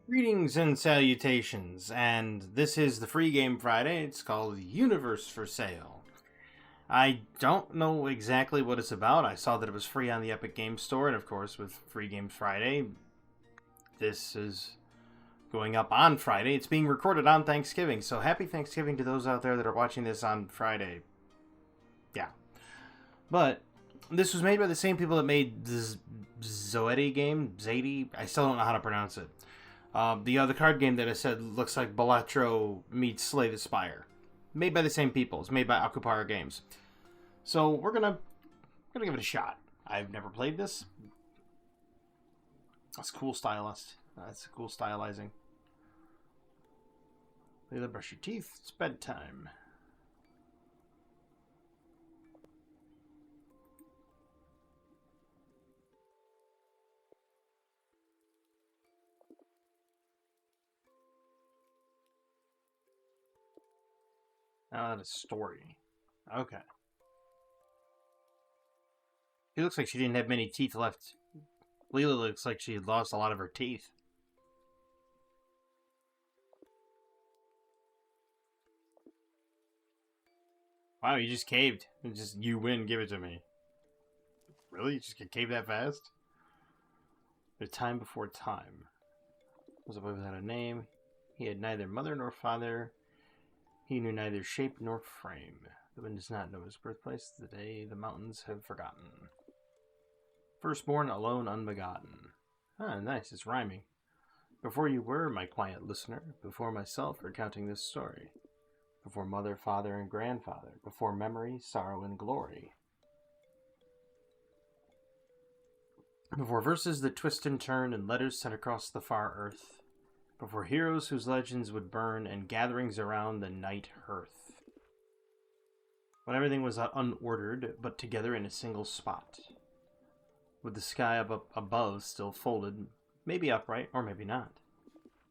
Greetings and salutations, and this is the Free Game Friday. It's called Universe for Sale. I don't know exactly what it's about. I saw that it was free on the Epic Games Store, and of course, with Free Games Friday, this is going up on Friday. It's being recorded on Thanksgiving, so happy Thanksgiving to those out there that are watching this on Friday. Yeah. But this was made by the same people that made the Zoetti game. Zadie? I still don't know how to pronounce it. The other card game that I said looks like Balatro meets Slay the Spire. Made by the same people. It's made by Akupara Games. So we're gonna give it a shot. I've never played this. That's cool stylist. That's cool stylizing. Layla, brush your teeth. It's bedtime. Now that is story. Okay. She looks like she didn't have many teeth left. Leela looks like she had lost a lot of her teeth. Wow, you just caved. Just you win, give it to me. Really? You just get caved that fast? The time before time. Was a boy without a name. He had neither mother nor father. He knew neither shape nor frame. The wind does not know his birthplace. The day the mountains have forgotten. Firstborn, alone, unbegotten. Ah, nice. It's rhyming. Before you were, my quiet listener. Before myself, recounting this story. Before mother, father, and grandfather. Before memory, sorrow, and glory. Before verses that twist and turn and letters sent across the far earth. Before heroes whose legends would burn and gatherings around the night hearth. When everything was unordered, but together in a single spot. With the sky above still folded, maybe upright or maybe not.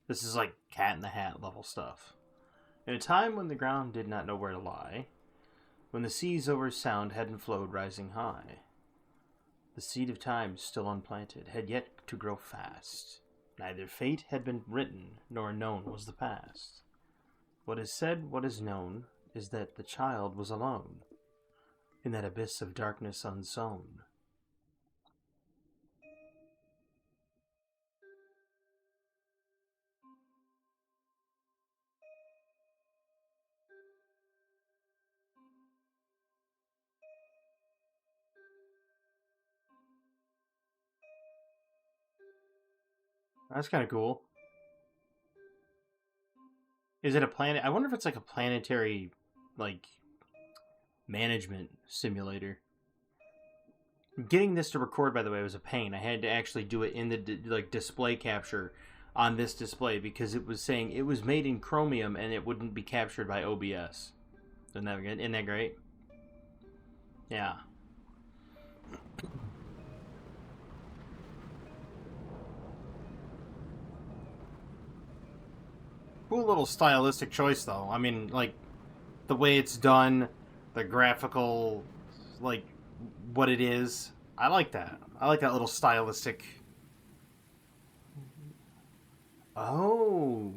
This is like Cat in the Hat level stuff. In a time when the ground did not know where to lie, when the seas over sound hadn't flowed rising high, the seed of time still unplanted had yet to grow fast. Neither fate had been written, nor known was the past. What is said, what is known, is that the child was alone, in that abyss of darkness unsown. That's kind of cool. Is it a planet? I wonder if it's like a planetary, like, management simulator. Getting this to record, by the way, was a pain. I had to actually do it in the display capture on this display because it was saying it was made in Chromium and it wouldn't be captured by OBS. Isn't that good? Isn't that great? Yeah. Cool little stylistic choice, though. I mean, like, the way it's done, the graphical, like, what it is. I like that. I like that little stylistic. Oh.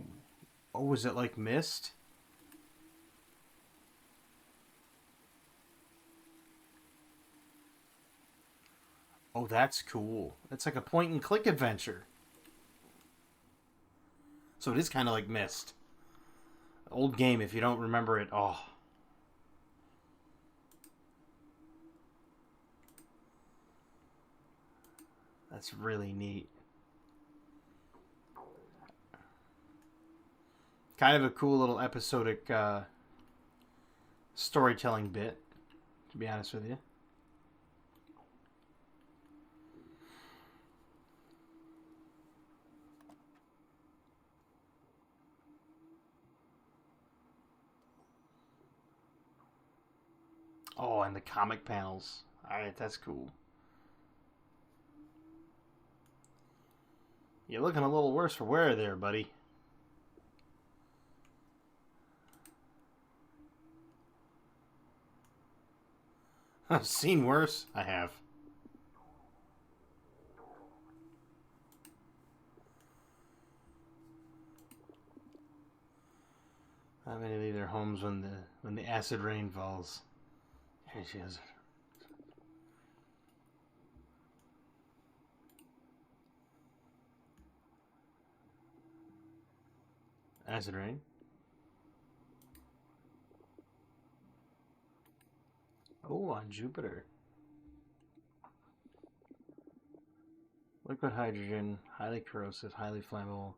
Oh, was it like Mist? Oh, that's cool. It's like a point and click adventure. So it is kind of like Mist. Old game, if you don't remember it. Oh, that's really neat. Kind of a cool little episodic storytelling bit, to be honest with you. Oh, and the comic panels. Alright, that's cool. You're looking a little worse for wear there, buddy. I've seen worse. I have. Not many leave their homes when the acid rain falls. Here she is. Acid rain. Oh, on Jupiter. Liquid hydrogen, highly corrosive, highly flammable.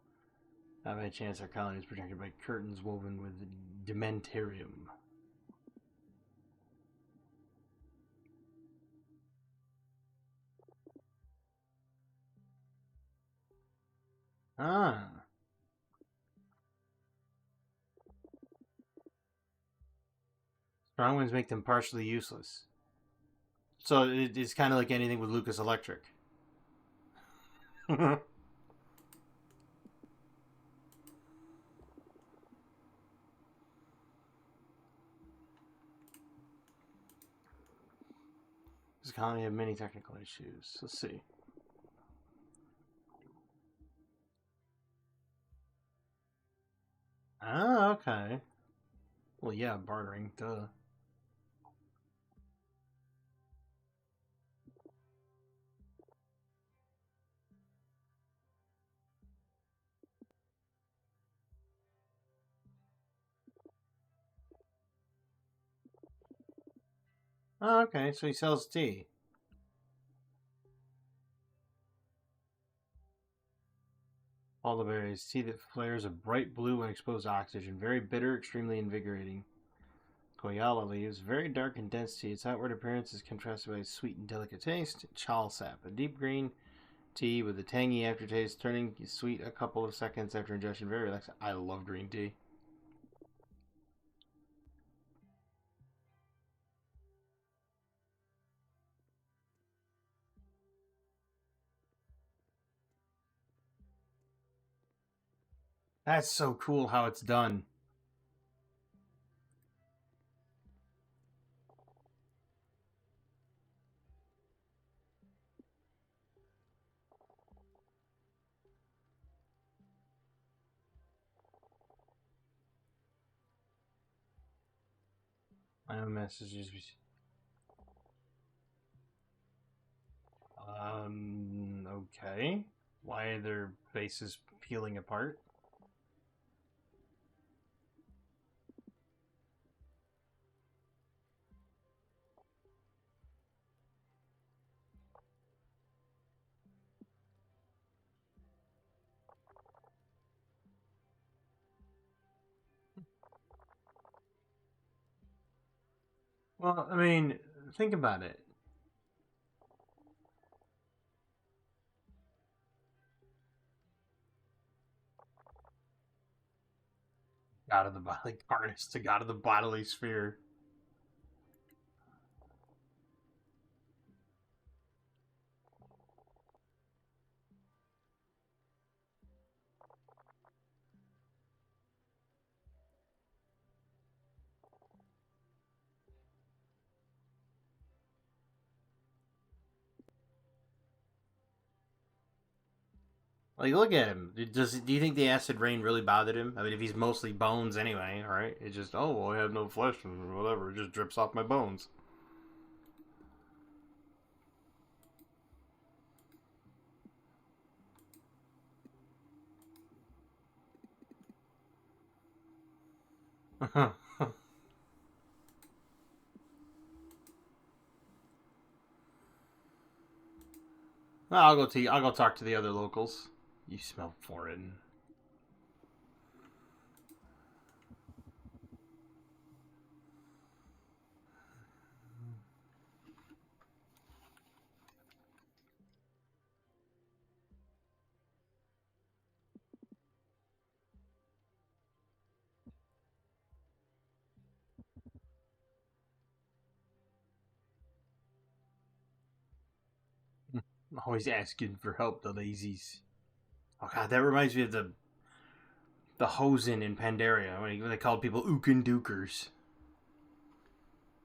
Not by chance, our colony is protected by curtains woven with dementarium. Ah. Strong winds make them partially useless. So it's kind of like anything with Lucas Electric. This colony had many technical issues. Let's see. Ah, okay. Well, yeah, bartering, duh. Oh, okay, so he sells tea. All the berries. Tea that flares a bright blue when exposed to oxygen. Very bitter, extremely invigorating. Koyala leaves. Very dark and dense tea. Its outward appearance is contrasted by sweet and delicate taste. Chal sap. A deep green tea with a tangy aftertaste, turning sweet a couple of seconds after ingestion. Very relaxing. I love green tea. That's so cool how it's done. My own messages. Okay. Why are their faces peeling apart? Well, I mean, think about it. God of the bodily harness to God of the bodily sphere. Like, look at him. Do you think the acid rain really bothered him? I mean, if he's mostly bones anyway, right? It just, oh, well, I have no flesh or whatever. It just drips off my bones. I'll go I'll go talk to the other locals. You smell foreign. Always asking for help, the lazies. Oh god, that reminds me of the Hosen in Pandaria when they called people Ookin Dukers.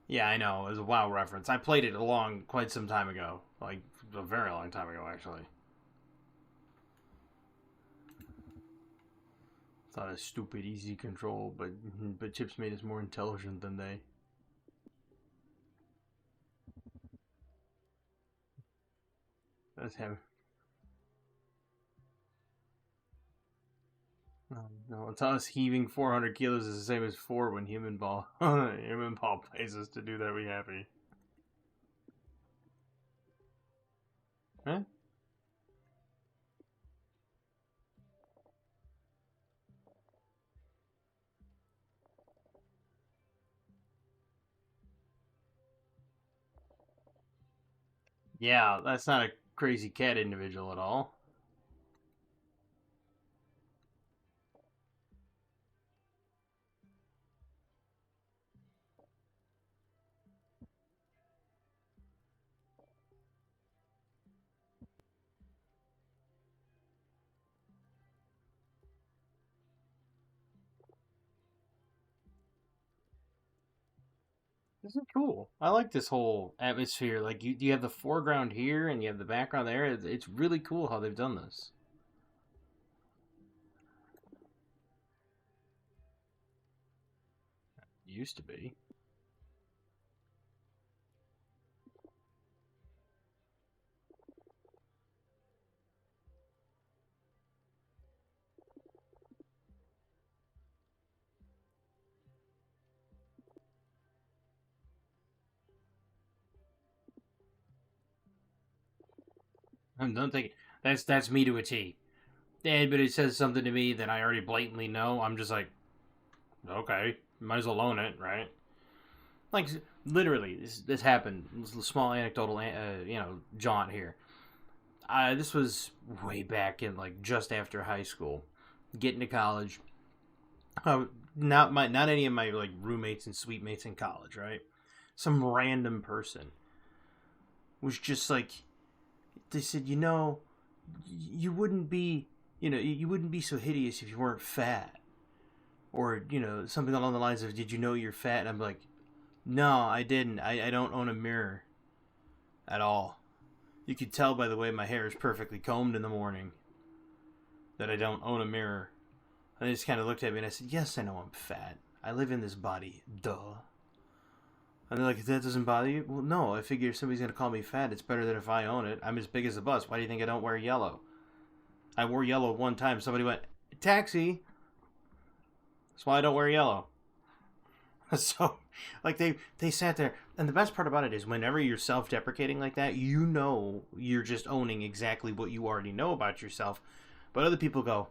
Yeah, I know. It was a WoW reference. I played it quite some time ago. Like, a very long time ago, actually. It's not a stupid, easy control, but chips made us more intelligent than they. Let's have. No, it's us heaving 400 kilos is the same as 4 when human ball human ball pays us to do that. We happy. Huh? Yeah, that's not a crazy cat individual at all. This is cool. I like this whole atmosphere. Like you have the foreground here and you have the background there. It's really cool how they've done this. It used to be. I'm done thinking. That's me to a T. And but it says something to me that I already blatantly know. I'm just like, okay, might as well own it, right? Like literally, this happened. This small anecdotal, jaunt here. This was way back in like just after high school, getting to college. Not any of my like roommates and suite mates in college, right? Some random person was just like, they said, you wouldn't be, you wouldn't be so hideous if you weren't fat, or something along the lines of, did you know you're fat? And I'm like, no, I didn't. I don't own a mirror at all. You could tell by the way my hair is perfectly combed in the morning that I don't own a mirror. And they just kind of looked at me and I said, yes, I know I'm fat. I live in this body. Duh. And they're like, that doesn't bother you? Well, no. I figure if somebody's going to call me fat, it's better than if I own it. I'm as big as a bus. Why do you think I don't wear yellow? I wore yellow one time. Somebody went, taxi. That's why I don't wear yellow. So, like, they sat there. And the best part about it is whenever you're self-deprecating like that, you're just owning exactly what you already know about yourself. But other people go,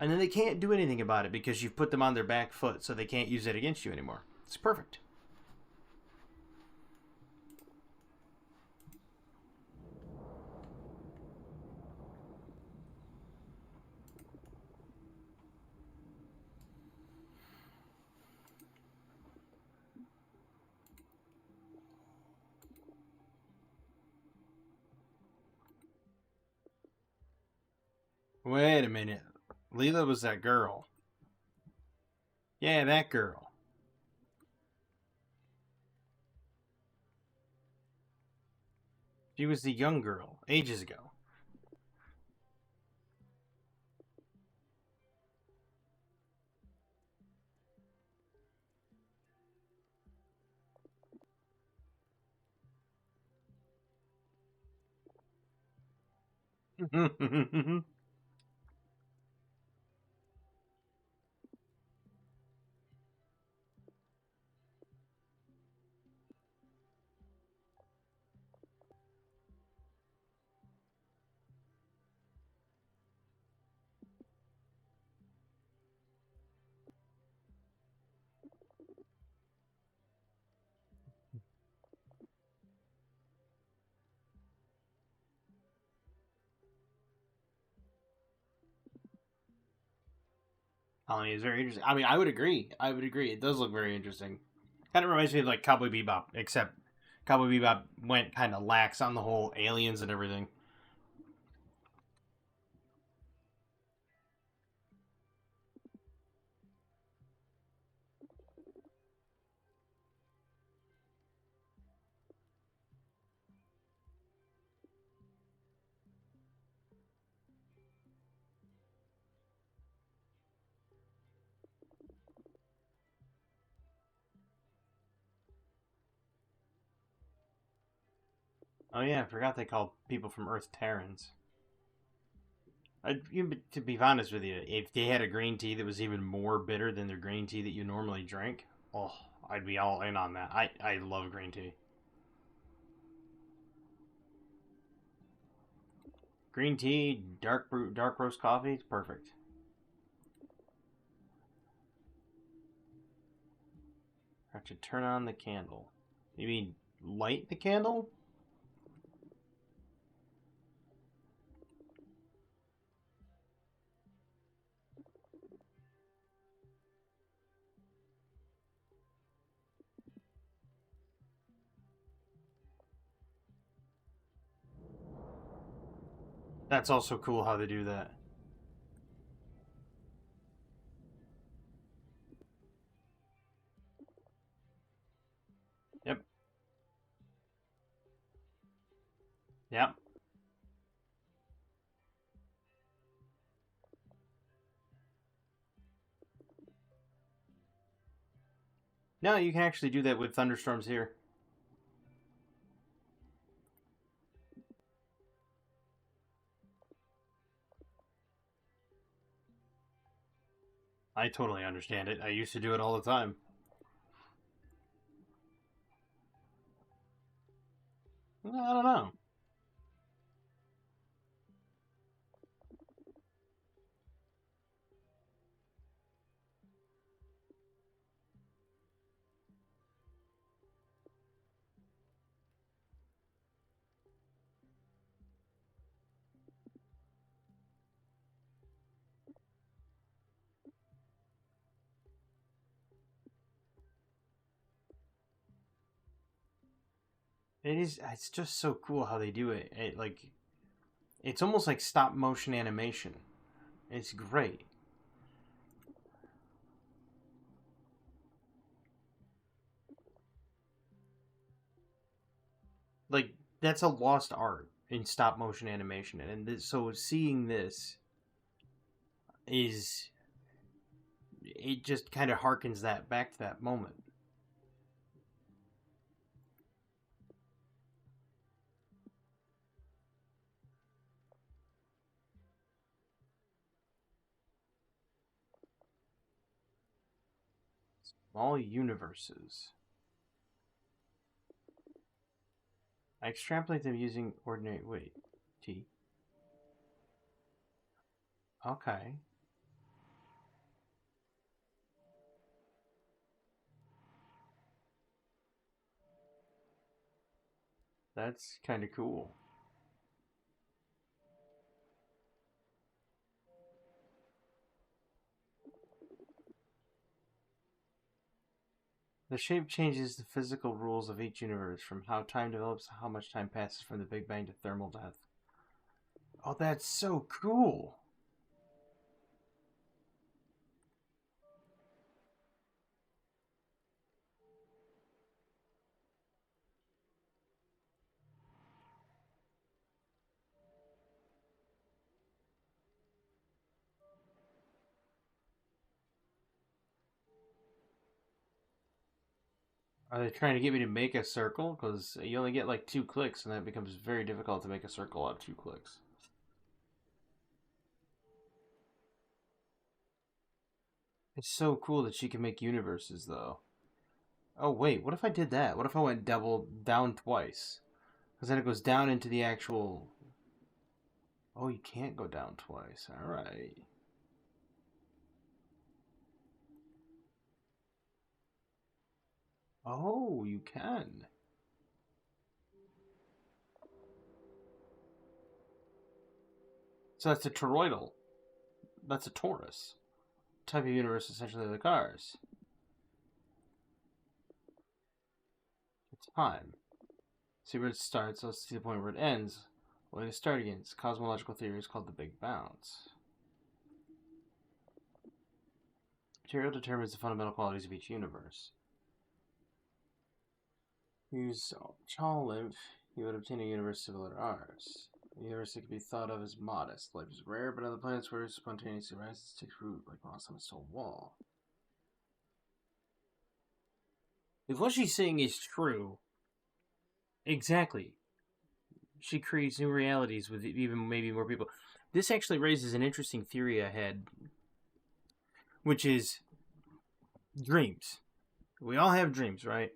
and then they can't do anything about it because you've put them on their back foot, so they can't use it against you anymore. It's perfect. Wait a minute. Leela was that girl. Yeah, that girl. She was the young girl ages ago. Colony is very interesting. I mean, I would agree. I would agree. It does look very interesting. Kind of reminds me of like Cowboy Bebop, except Cowboy Bebop went kind of lax on the whole aliens and everything. Oh yeah, I forgot they called people from Earth Terrans. To be honest with you, if they had a green tea that was even more bitter than the green tea that you normally drink, oh, I'd be all in on that. I love green tea. Green tea, dark roast coffee, it's perfect. I have to turn on the candle. You mean light the candle? That's also cool how they do that. Yep. Yep. No, you can actually do that with thunderstorms here. I totally understand it. I used to do it all the time. I don't know. It is. It's just so cool how they do it. It's almost like stop motion animation. It's great. Like that's a lost art in stop motion animation, and so seeing this is it just kind of harkens that back to that moment. All universes. I extrapolate them using ordinary. Wait, T. Okay, that's kind of cool. The shape changes the physical rules of each universe, from how time develops to how much time passes from the Big Bang to thermal death. Oh, that's so cool. Are they trying to get me to make a circle? Because you only get like 2 clicks, and that becomes very difficult to make a circle out of 2 clicks. It's so cool that she can make universes, though. Oh, wait, what if I did that? What if I went double down twice? Because then it goes down into the actual. Oh, you can't go down twice. Alright. Oh, you can. So that's a toroidal. That's a torus. Type of universe essentially the cars. It's time. See where it starts, let's see the point where it ends. Well, to start again. It's cosmological theory is called the Big Bounce. Material determines the fundamental qualities of each universe. Use Chal lymph, you would obtain a universe similar to ours. A universe that can be thought of as modest. Life is rare, but on the planets where it spontaneously rises, takes root like moss on a stone wall. If what she's saying is true, exactly. she creates new realities with even maybe more people. This actually raises an interesting theory ahead, which is dreams. We all have dreams, right?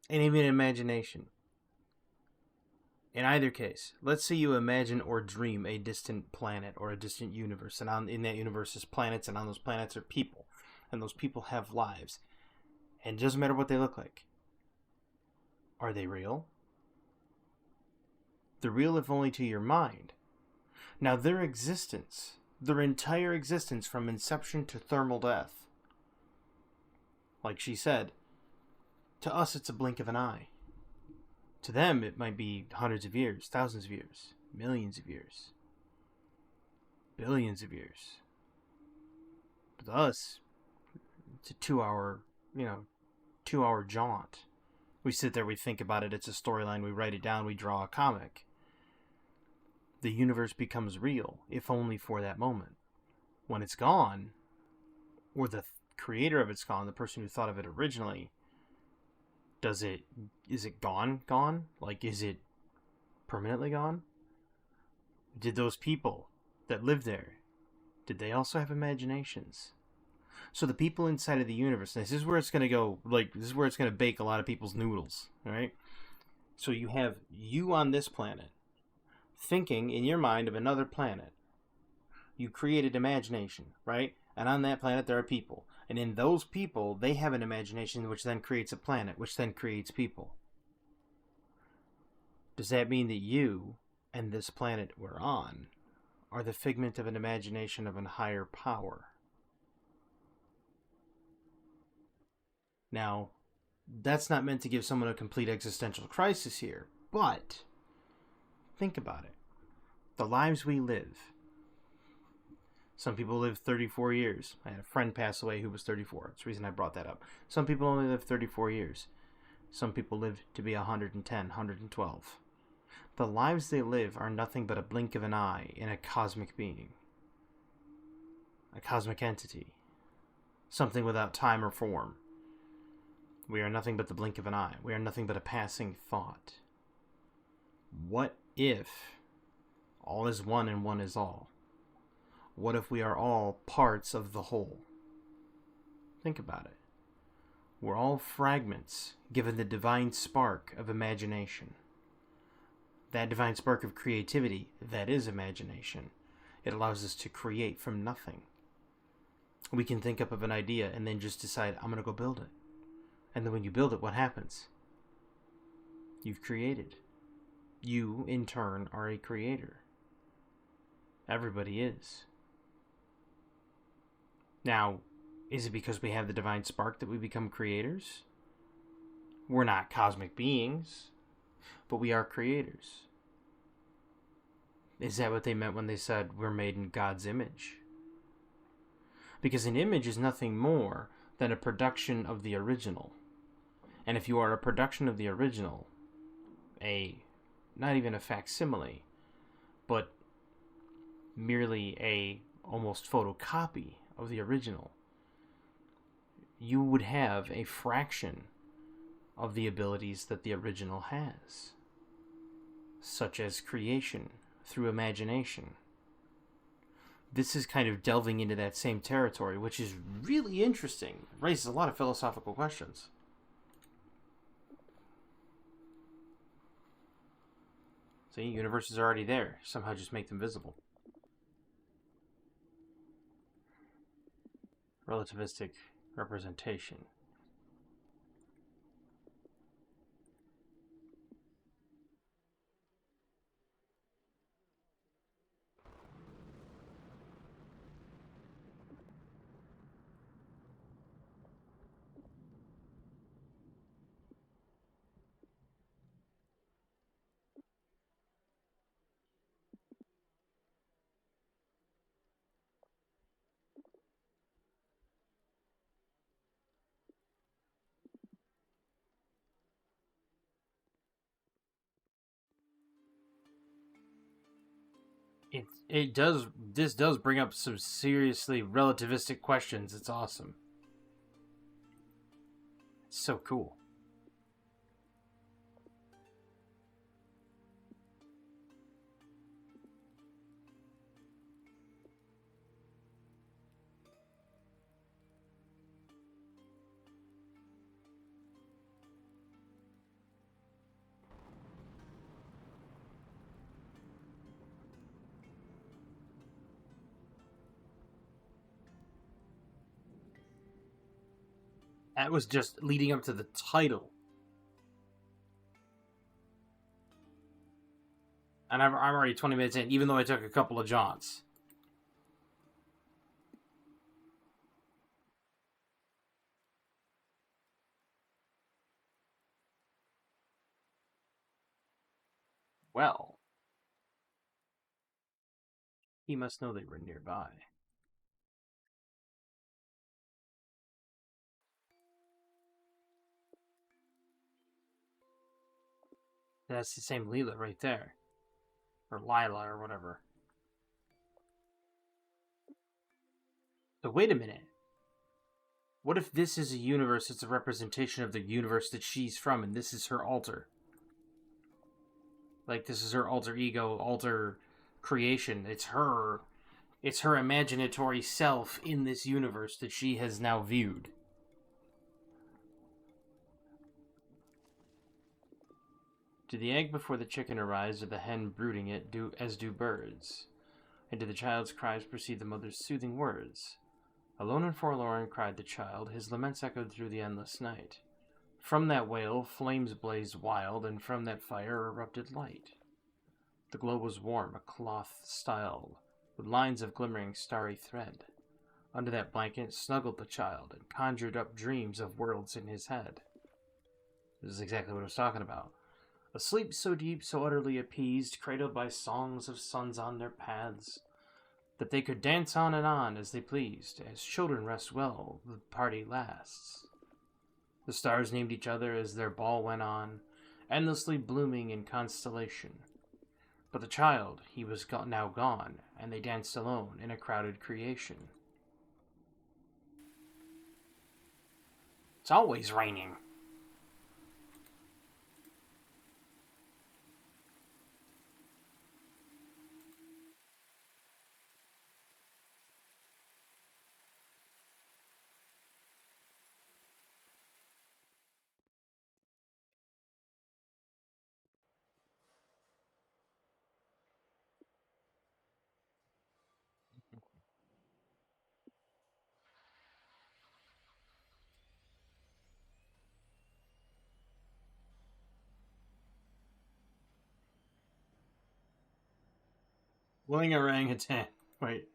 And even imagination. In either case, let's say you imagine or dream a distant planet or a distant universe, and in that universe is planets, and on those planets are people, and those people have lives, and it doesn't matter what they look like. Are they real? They're real if only to your mind. Now, their existence, their entire existence from inception to thermal death, like she said, to us it's a blink of an eye. To them, it might be hundreds of years, thousands of years, millions of years, billions of years. But to us, it's a 2-hour jaunt. We sit there, we think about it, it's a storyline, we write it down, we draw a comic. The universe becomes real, if only for that moment. When it's gone, or the creator of it's gone, the person who thought of it originally, is it gone? Like, is it permanently gone? Did those people that lived there, did they also have imaginations? So the people inside of the universe, this is where it's going to go, this is where it's going to bake a lot of people's noodles, alright? So you have you on this planet, thinking in your mind of another planet. You created imagination, right? And on that planet there are people. And in those people, they have an imagination which then creates a planet, which then creates people. Does that mean that you and this planet we're on are the figment of an imagination of a higher power? Now, that's not meant to give someone a complete existential crisis here, but think about it. The lives we live. Some people live 34 years. I had a friend pass away who was 34. That's the reason I brought that up. Some people only live 34 years. Some people live to be 110, 112. The lives they live are nothing but a blink of an eye in a cosmic being. A cosmic entity. Something without time or form. We are nothing but the blink of an eye. We are nothing but a passing thought. What if all is one and one is all? What if we are all parts of the whole? Think about it. We're all fragments given the divine spark of imagination. That divine spark of creativity, that is imagination. It allows us to create from nothing. We can think up of an idea and then just decide, I'm going to go build it. And then when you build it, what happens? You've created. You, in turn, are a creator. Everybody is. Now, is it because we have the divine spark that we become creators? We're not cosmic beings, but we are creators. Is that what they meant when they said we're made in God's image? Because an image is nothing more than a production of the original. And if you are a production of the original, not even a facsimile, but merely a almost photocopy of the original, you would have a fraction of the abilities that the original has, such as creation through imagination. This is kind of delving into that same territory, which is really interesting. It raises a lot of philosophical questions. See, universes are already there. Somehow just make them visible. Relativistic representation. This does bring up some seriously relativistic questions. It's awesome. It's so cool. That was just leading up to the title. And I'm already 20 minutes in, even though I took a couple of jaunts. Well, he must know they were nearby. That's the same Leela right there. Or Lila, or whatever. So wait a minute. What if this is a universe that's a representation of the universe that she's from, and this is her alter? Like, this is her alter ego, alter creation. It's her imaginatory self in this universe that she has now viewed. Do the egg before the chicken arise, or the hen brooding it, do birds? And do the child's cries precede the mother's soothing words? Alone and forlorn, cried the child, his laments echoed through the endless night. From that wail, flames blazed wild, and from that fire erupted light. The glow was warm, a cloth styled, with lines of glimmering starry thread. Under that blanket snuggled the child, and conjured up dreams of worlds in his head. This is exactly what I was talking about. A sleep so deep, so utterly appeased, cradled by songs of suns on their paths, that they could dance on and on as they pleased. As children rest well, the party lasts. The stars named each other as their ball went on, endlessly blooming in constellation. But the child, he was now gone, and they danced alone in a crowded creation. It's always raining. Willing orangutan. Wait.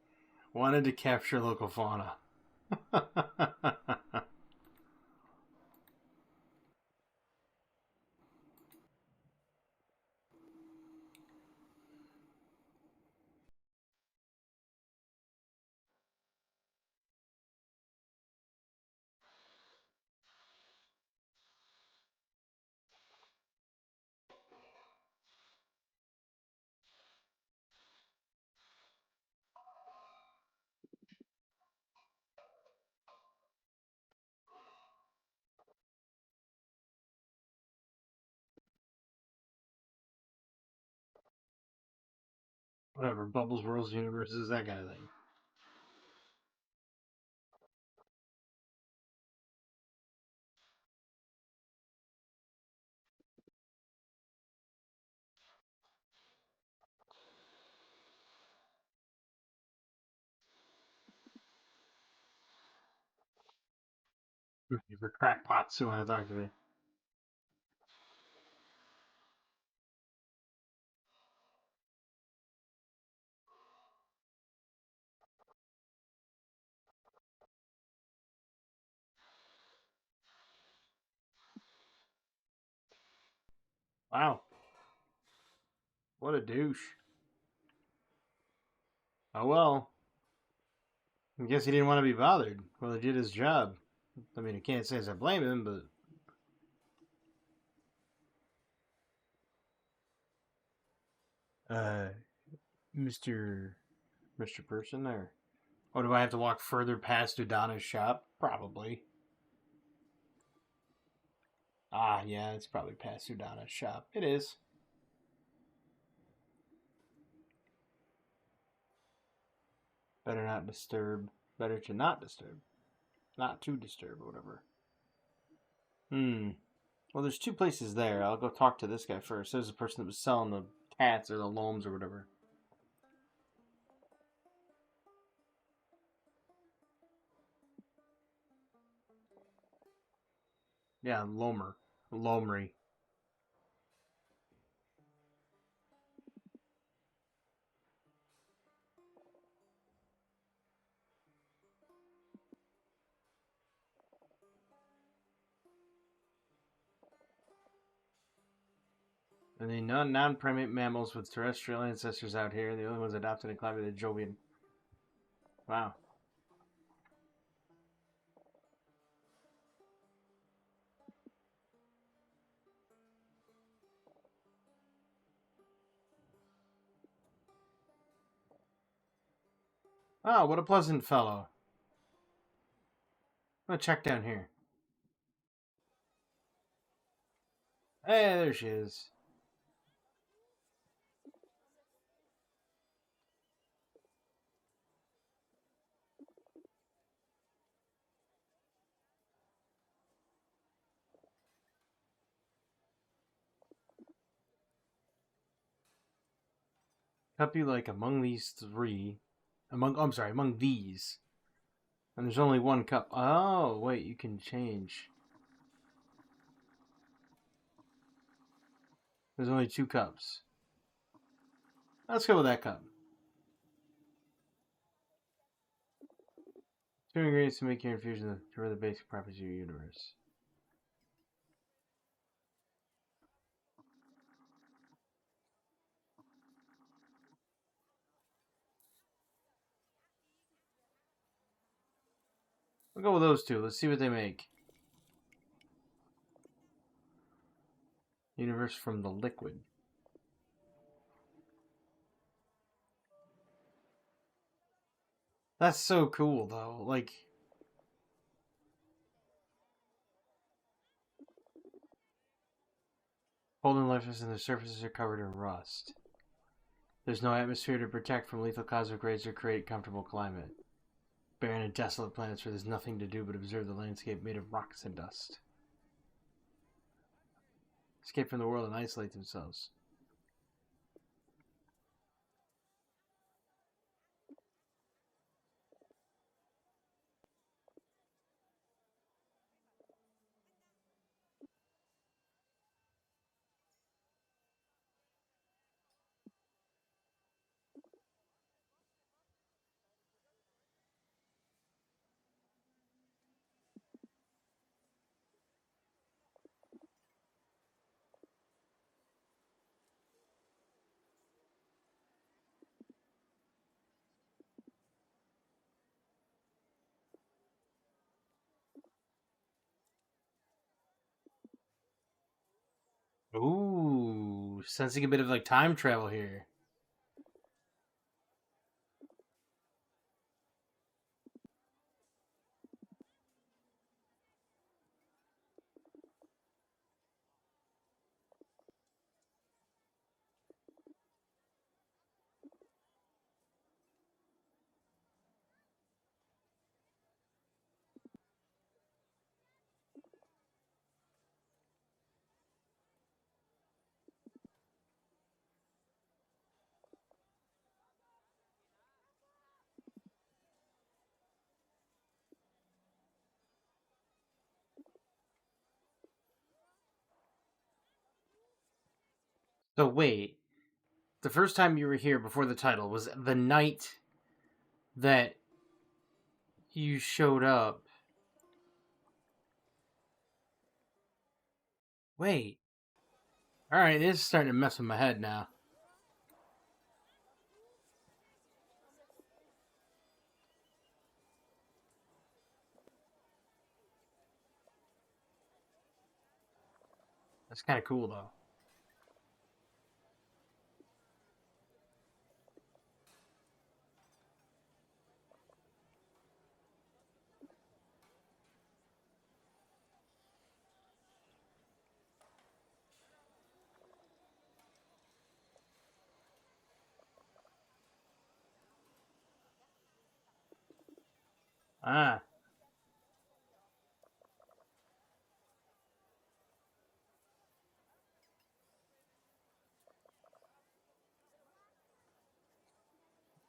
Wanted to capture local fauna. Whatever, Bubbles, Worlds, Universes, that kind of thing. For crackpots who want to talk to me. Wow. What a douche. Oh well. I guess he didn't want to be bothered. Well, he did his job. I mean, I can't say as I blame him, but. Mr. Person there. Oh, do I have to walk further past Udana's shop? Probably. Ah, yeah, it's probably past Udana's shop. It is. Better not disturb. Better to not disturb. Not to disturb, or whatever. Well, there's two places there. I'll go talk to this guy first. There's the person that was selling the cats or the loams or whatever. Yeah, Lomer. Lomri. And the non-primate mammals with terrestrial ancestors out here, the only ones adopted and climbing the Jovian. Wow. Oh, what a pleasant fellow. I'm gonna check down here. Hey, there she is. Puppy like among these three. Among these. And there's only one cup. Oh, wait, you can change. There's only 2 cups. Let's go with that cup. 2 ingredients to make your infusion to the basic properties of your universe. We'll go with those 2. Let's see what they make. Universe from the liquid. That's so cool, though. Like, Holden lifeless and the surfaces are covered in rust. There's no atmosphere to protect from lethal cosmic rays or create comfortable climate. Barren and desolate planets where there's nothing to do but observe the landscape made of rocks and dust. Escape from the world and isolate themselves. Ooh, sensing a bit of like time travel here. So wait, the first time you were here before the title was the night that you showed up. Wait. Alright, this is starting to mess with my head now. That's kind of cool, though. Ah.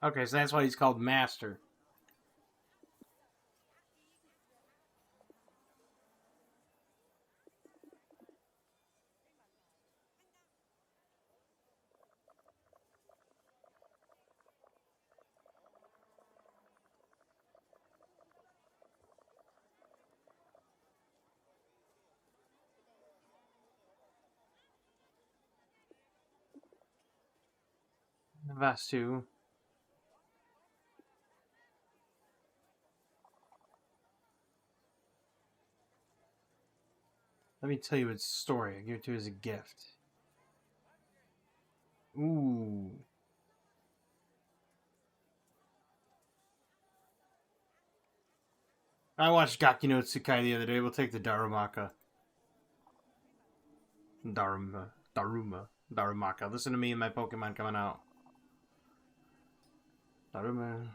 Okay, so that's why he's called Master. Vastu. Let me tell you its story. I give it to you as a gift. Ooh. I watched Gaki no Tsukai the other day. We'll take the Darumaka. Darumaka. Listen to me and my Pokemon coming out. Daruma.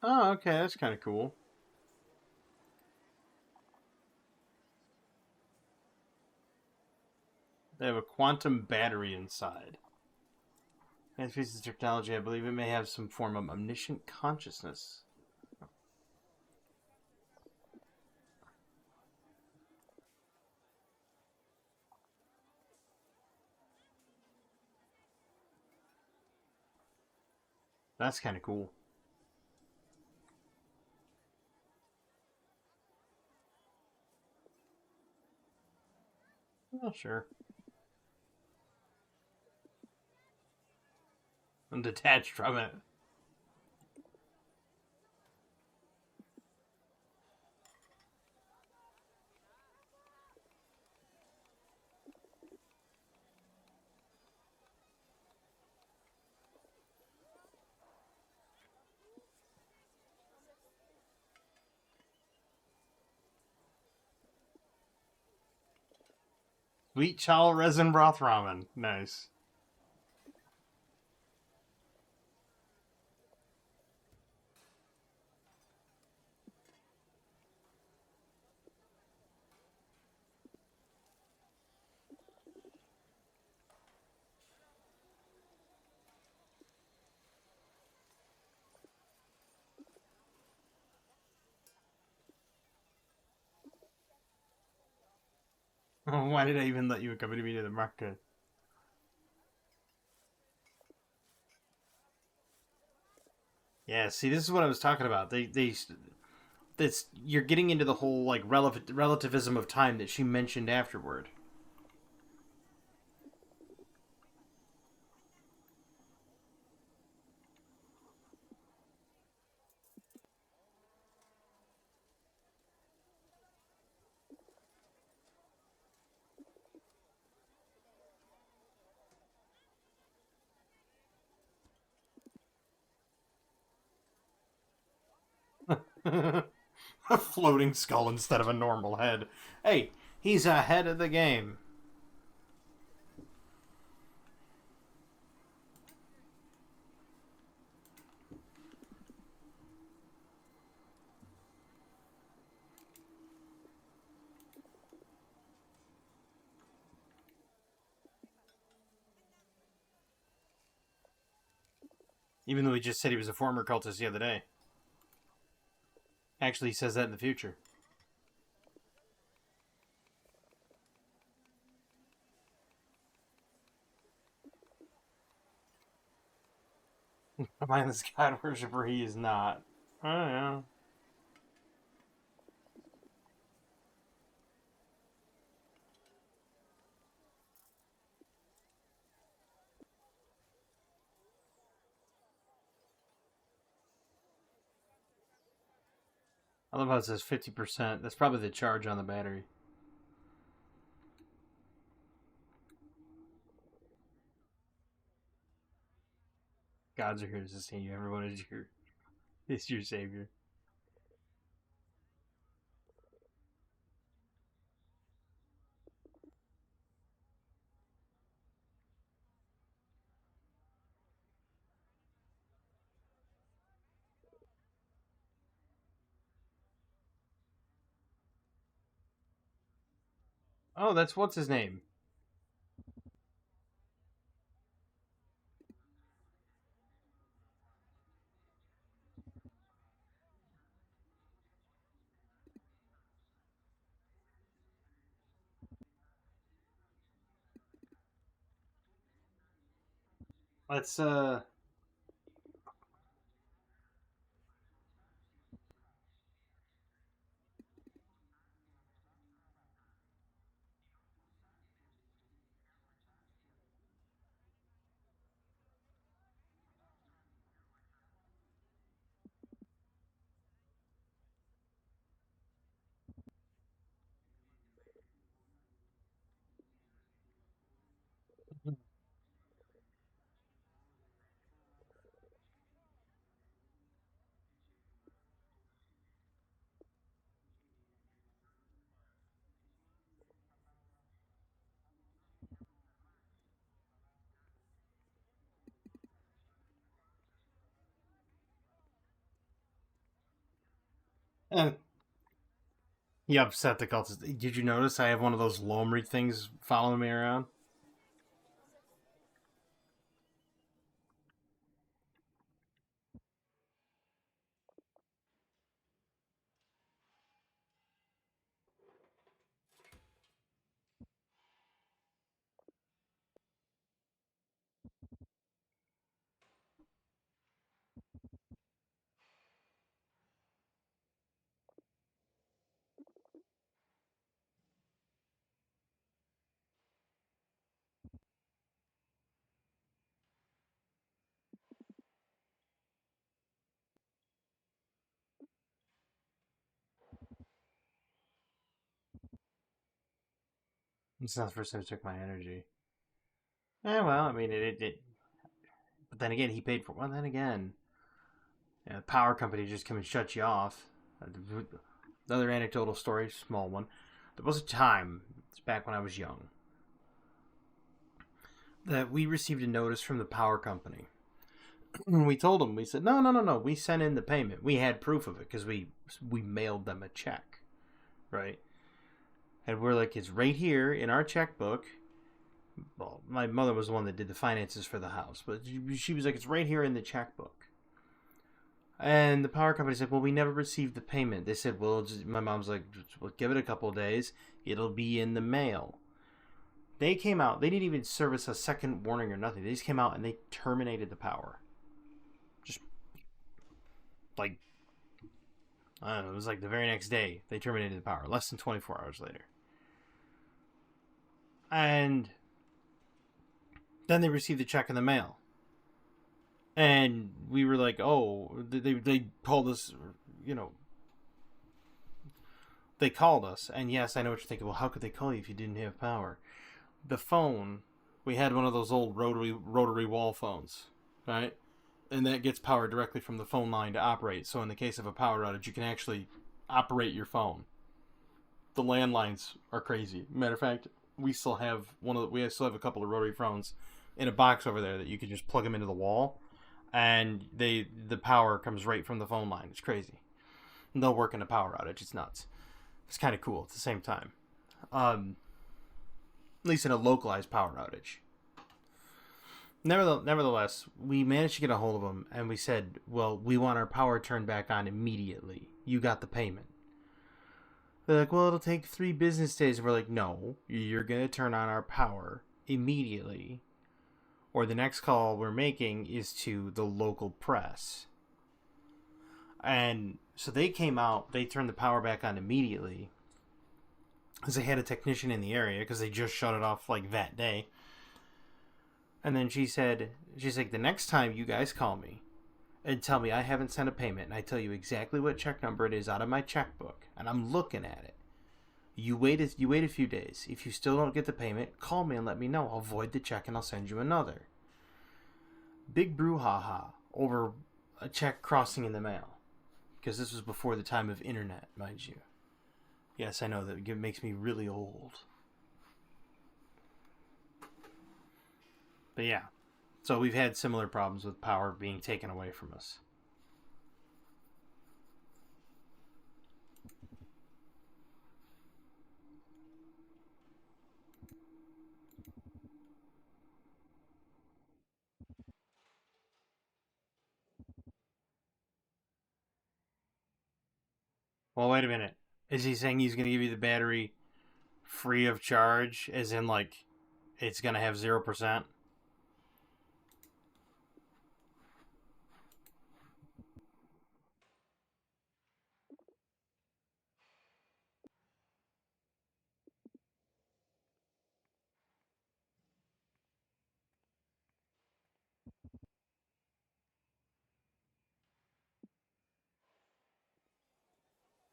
Oh, okay. That's kind of cool. They have a quantum battery inside. As pieces of technology, I believe it may have some form of omniscient consciousness. That's kind of cool. Oh, sure. I'm detached from it. Sweet chow resin broth ramen. Nice. Why did I even let you accompany me to the market? Yeah, see, this is what I was talking about. This you're getting into the whole like relativism of time that she mentioned afterward. A floating skull instead of a normal head. Hey, he's ahead of the game. Even though he just said he was a former cultist the other day. Actually, he says that in the future. A mindless god worshiper, he is not. Oh, yeah. I love how it says 50%. That's probably the charge on the battery. Gods are here to sustain you. Everyone is your savior. Oh, that's what's his name. Let's And he upset the cultists. Did you notice I have one of those Lomri things following me around? It's not the first time he took my energy. Well, I mean, it but then again, he paid for it. Well, then again, the power company just come and shut you off. Another anecdotal story, small one. There was a time, it's back when I was young, that we received a notice from the power company. We told them, we said, no, no, no, no. We sent in the payment. We had proof of it because we mailed them a check, right? And we're like, it's right here in our checkbook. Well, my mother was the one that did the finances for the house, but she was like, it's right here in the checkbook. And the power company said, well, we never received the payment. They said, well, my mom's like, well, give it a couple of days. It'll be in the mail. They came out. They didn't even serve us a second warning or nothing. They just came out and they terminated the power. Just like, I don't know. It was like the very next day they terminated the power. Less than 24 hours later. And then they received the check in the mail. And we were like, oh, they called us, you know, they called us. And yes, I know what you're thinking. Well, how could they call you if you didn't have power? The phone, we had one of those old rotary wall phones, right? And that gets power directly from the phone line to operate. So in the case of a power outage, you can actually operate your phone. The landlines are crazy. Matter of fact, we still have a couple of rotary phones in a box over there that you can just plug them into the wall, and the power comes right from the phone line. It's crazy. And they'll work in a power outage. It's nuts. It's kind of cool at the same time. At least in a localized power outage. Nevertheless, we managed to get a hold of them, and we said, well, we want our power turned back on immediately. You got the payment. They're like, well, it'll take 3 business days. And we're like, no, you're going to turn on our power immediately. Or the next call we're making is to the local press. And so they came out, they turned the power back on immediately. Because they had a technician in the area, because they just shut it off like that day. And then she's like, the next time you guys call me and tell me I haven't sent a payment, and I tell you exactly what check number it is out of my checkbook, and I'm looking at it, you wait a few days. If you still don't get the payment, call me and let me know. I'll void the check and I'll send you another. Big brouhaha over a check crossing in the mail, because this was before the time of internet, mind you. Yes, I know that it makes me really old. But yeah, so we've had similar problems with power being taken away from us. Well, wait a minute. Is he saying he's going to give you the battery free of charge, as in, like, it's going to have 0%?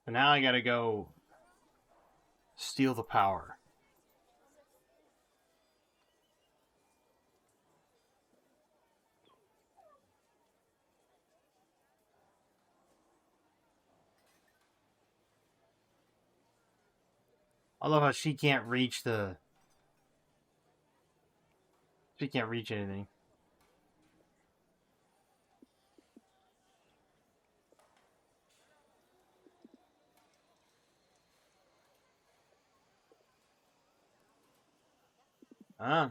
And now I got to go steal the power. I love how she can't reach the. She can't reach anything. Ah.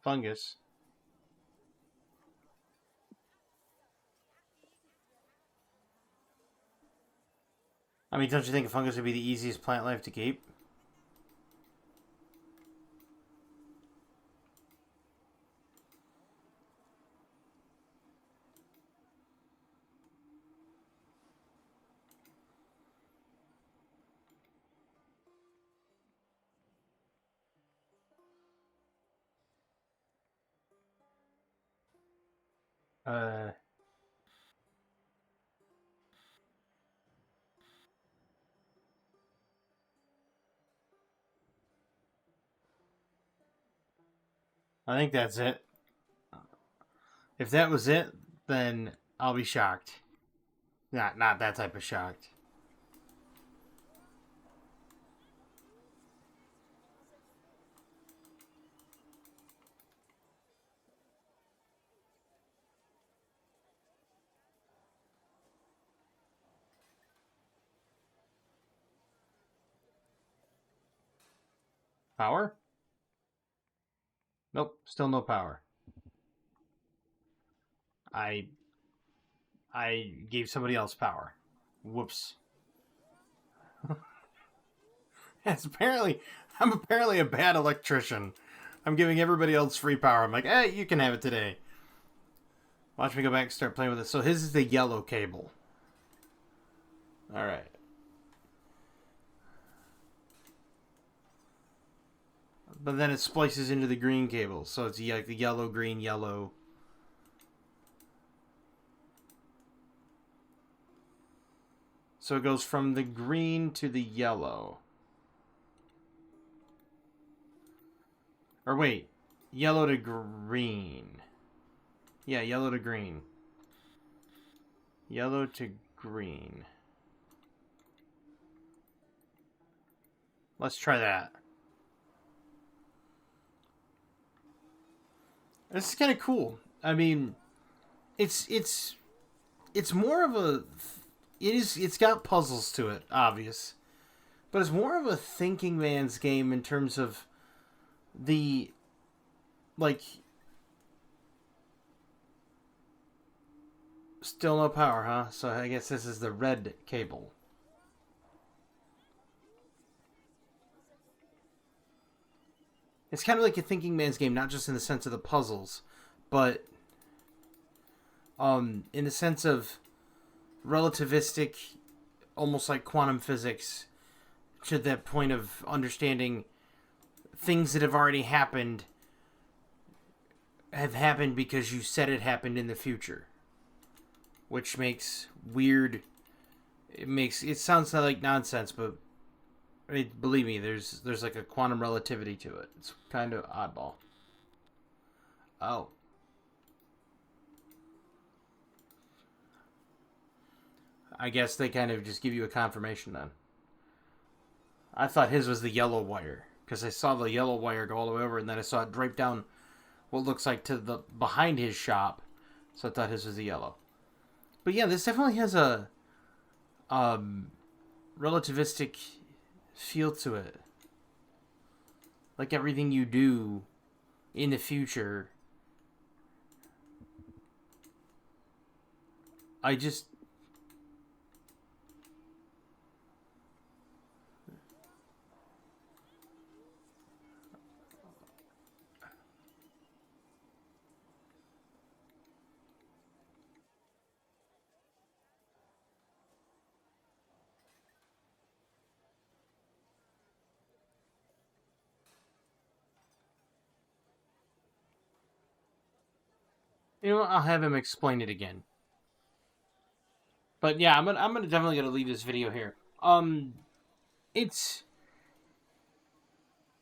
Fungus. I mean, don't you think a fungus would be the easiest plant life to keep? Uh, I think that's it. If that was it, then I'll be shocked. Not that type of shocked. Power? Nope, still no power. I I gave somebody else power. Whoops. It's apparently I'm apparently a bad electrician. I'm giving everybody else free power. I'm like, hey, you can have it today. Watch me go back and start playing with it. So his is the yellow cable. All right. But then it splices into the green cable, so it's like the yellow, green, yellow. So it goes from the green to the yellow. Or wait, yellow to green. Yeah, yellow to green. Yellow to green. Let's try that. This is kind of cool. I mean, it's more of a it's got puzzles to it, obvious. But it's more of a thinking man's game in terms of the like still no power, huh? So I guess this is the red cable. It's kind of like a thinking man's game, not just in the sense of the puzzles, but in the sense of relativistic, almost like quantum physics, to that point of understanding things that have already happened have happened because you said it happened in the future, which makes weird. It sounds like nonsense, but believe me, there's like a quantum relativity to it. It's kind of oddball. Oh, I guess they kind of just give you a confirmation then. I thought his was the yellow wire because I saw the yellow wire go all the way over, and then I saw it drape down what looks like to the behind his shop. So I thought his was the yellow. But yeah, this definitely has a relativistic feel to it. Like everything you do in the future, I just I'll have him explain it again. But yeah, I'm gonna definitely gonna leave this video here. It's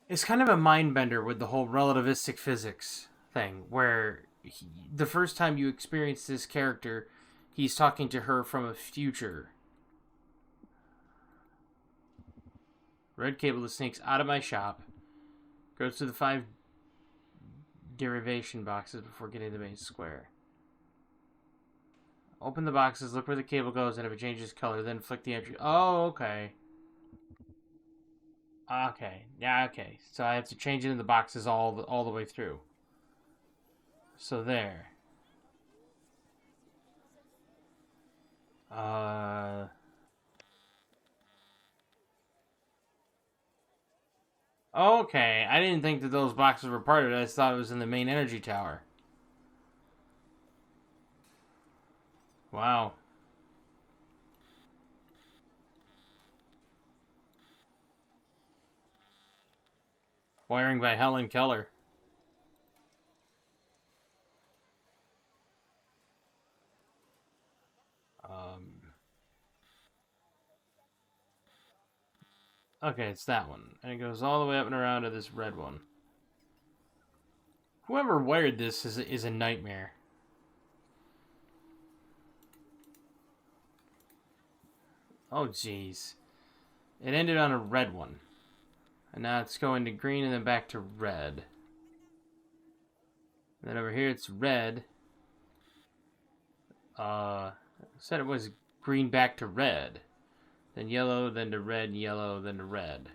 it's kind of a mind bender with the whole relativistic physics thing, where the first time you experience this character, he's talking to her from a future. Red cable that sneaks out of my shop, goes to the 5 derivation boxes before getting to the main square. Open the boxes, look where the cable goes, and if it changes color, then flick the entry. Oh, okay. Okay. Yeah, okay. So I have to change it in the boxes all the way through. So there. Okay. I didn't think that those boxes were part of it. I just thought it was in the main energy tower. Wow. Wiring by Helen Keller. Okay, it's that one. And it goes all the way up and around to this red one. Whoever wired this is a nightmare. Oh, jeez. It ended on a red one. And now it's going to green and then back to red. And then over here it's red. Said it was green back to red. Then yellow, then to red, yellow, then to red.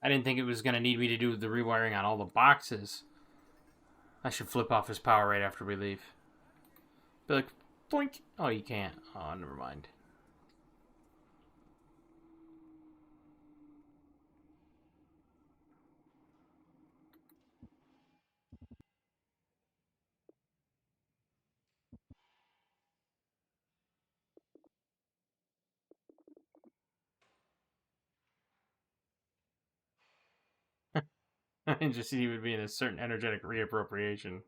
I didn't think it was going to need me to do the rewiring on all the boxes. I should flip off his power right after we leave. Be like, boink. Oh, you can't. Oh, never mind. Interested he would be in a certain energetic reappropriation.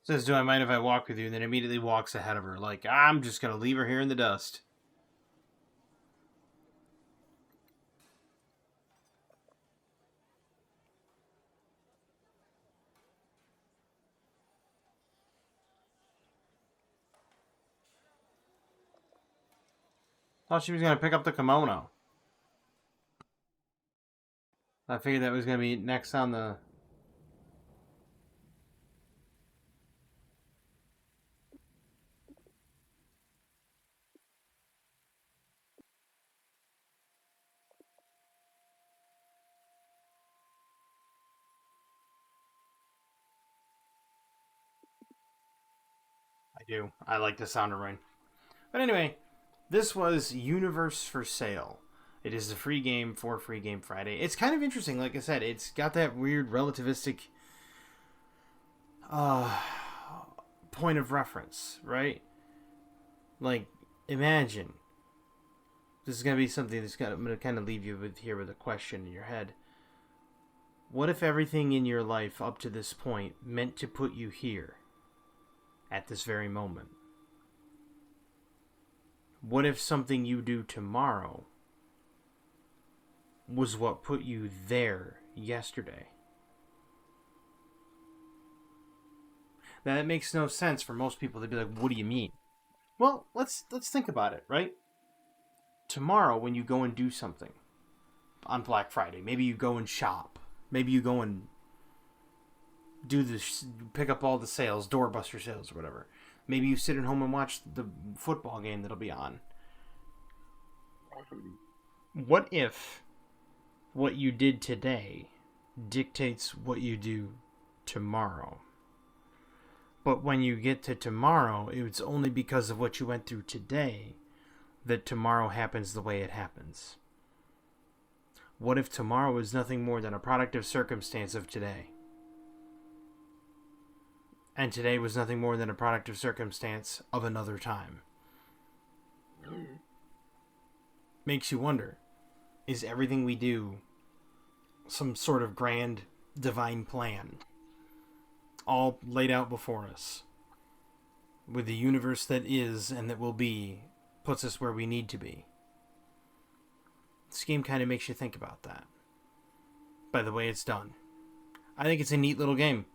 Says, do I mind if I walk with you? And then immediately walks ahead of her. Like, I'm just going to leave her here in the dust. Thought she was going to pick up the kimono. I figured that was going to be next on the... I do. I like the sound of rain. But anyway, this was Universe for Sale. It is a free game for Free Game Friday. It's kind of interesting. Like I said, it's got that weird relativistic point of reference, right? Like, imagine. This is going to be something I'm going to kind of leave you with here with a question in your head. What if everything in your life up to this point meant to put you here at this very moment? What if something you do tomorrow was what put you there yesterday? Now, that makes no sense for most people to be like, what do you mean? Well, let's think about it, right? Tomorrow, when you go and do something on Black Friday, maybe you go and shop. Maybe you go and pick up all the sales, doorbuster sales or whatever. Maybe you sit at home and watch the football game that'll be on. What if what you did today dictates what you do tomorrow? But when you get to tomorrow, it's only because of what you went through today that tomorrow happens the way it happens. What if tomorrow is nothing more than a product of circumstance of today? And today was nothing more than a product of circumstance of another time. Makes you wonder, is everything we do some sort of grand divine plan, all laid out before us, with the universe that is and that will be, puts us where we need to be. This game kind of makes you think about that, by the way it's done. I think it's a neat little game.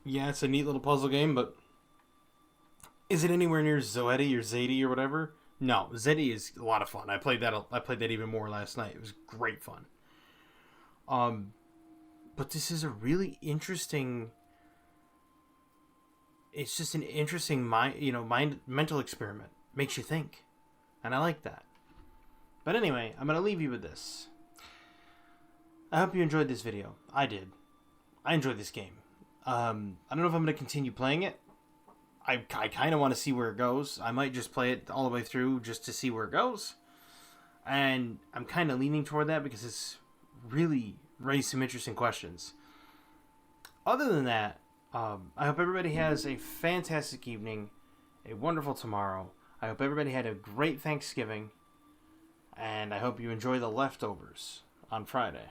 Yeah, it's a neat little puzzle game, but is it anywhere near Zoetti or Zadie or whatever? No, Zadie is a lot of fun. I played that even more last night. It was great fun. But this is a really interesting. It's just an interesting mental experiment. Makes you think, and I like that. But anyway, I'm gonna leave you with this. I hope you enjoyed this video. I did. I enjoyed this game. I don't know if I'm gonna continue playing it. I kind of want to see where it goes. I might just play it all the way through just to see where it goes. And I'm kind of leaning toward that because it's really raised some interesting questions. Other than that, I hope everybody has a fantastic evening, a wonderful tomorrow. I hope everybody had a great Thanksgiving. And I hope you enjoy the leftovers on Friday.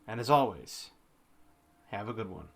And as always, have a good one.